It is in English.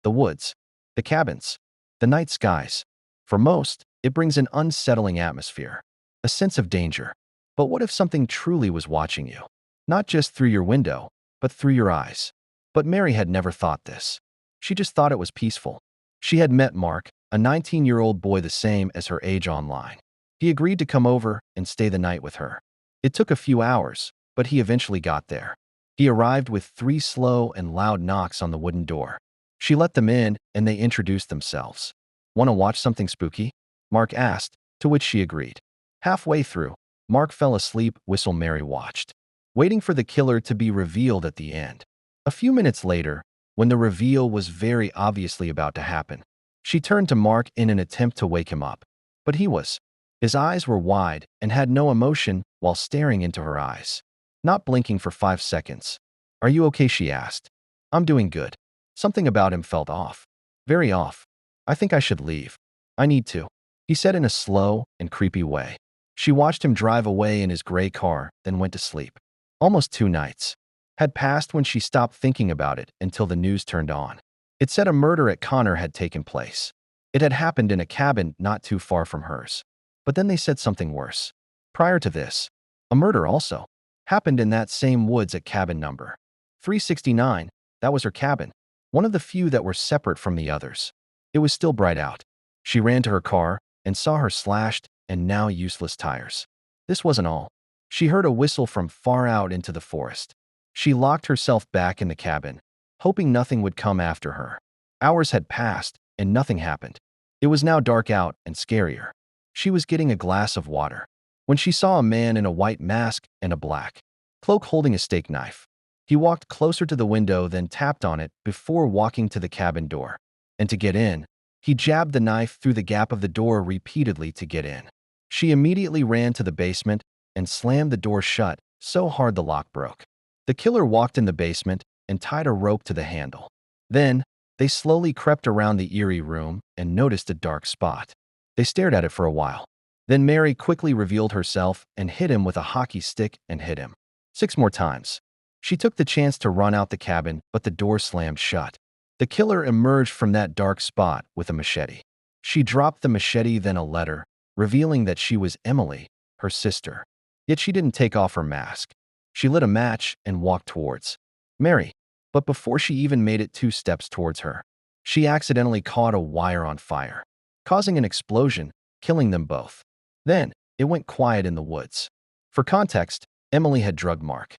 the woods, the cabins, the night skies. For most, it brings an unsettling atmosphere, a sense of danger. But what if something truly was watching you? Not just through your window, but through your eyes. But Mary had never thought this. She just thought it was peaceful. She had met Mark, a 19-year-old boy the same as her age online. He agreed to come over and stay the night with her. It took a few hours, but he eventually got there. He arrived with 3 slow and loud knocks on the wooden door. She let them in, and they introduced themselves. "Want to watch something spooky?" Mark asked, to which she agreed. Halfway through, Mark fell asleep while Mary watched, waiting for the killer to be revealed at the end. A few minutes later, when the reveal was very obviously about to happen, she turned to Mark in an attempt to wake him up. But his eyes were wide and had no emotion while staring into her eyes, not blinking for 5 seconds. "Are you okay?" she asked. "I'm doing good." Something about him felt off. Very off. "I think I should leave. I need to," he said in a slow and creepy way. She watched him drive away in his gray car, then went to sleep. Almost 2 nights had passed when she stopped thinking about it until the news turned on. It said a murder at Connor had taken place. It had happened in a cabin not too far from hers. But then they said something worse. Prior to this, a murder also happened in that same woods at cabin number 369. That was her cabin, one of the few that were separate from the others. It was still bright out. She ran to her car and saw her slashed and now useless tires. This wasn't all. She heard a whistle from far out into the forest. She locked herself back in the cabin, hoping nothing would come after her. Hours had passed, and nothing happened. It was now dark out and scarier. She was getting a glass of water when she saw a man in a white mask and a black cloak holding a steak knife. He walked closer to the window, then tapped on it before walking to the cabin door. And to get in, he jabbed the knife through the gap of the door repeatedly to get in. She immediately ran to the basement and slammed the door shut so hard the lock broke. The killer walked in the basement and tied a rope to the handle. Then, they slowly crept around the eerie room and noticed a dark spot. They stared at it for a while. Then Mary quickly revealed herself and hit him with a hockey stick and hit him 6 more times. She took the chance to run out the cabin, but the door slammed shut. The killer emerged from that dark spot with a machete. She dropped the machete, then a letter, revealing that she was Emily, her sister. Yet she didn't take off her mask. She lit a match and walked towards Mary. But before she even made it 2 steps towards her, she accidentally caught a wire on fire, causing an explosion, killing them both. Then, it went quiet in the woods. For context, Emily had drugged Mark.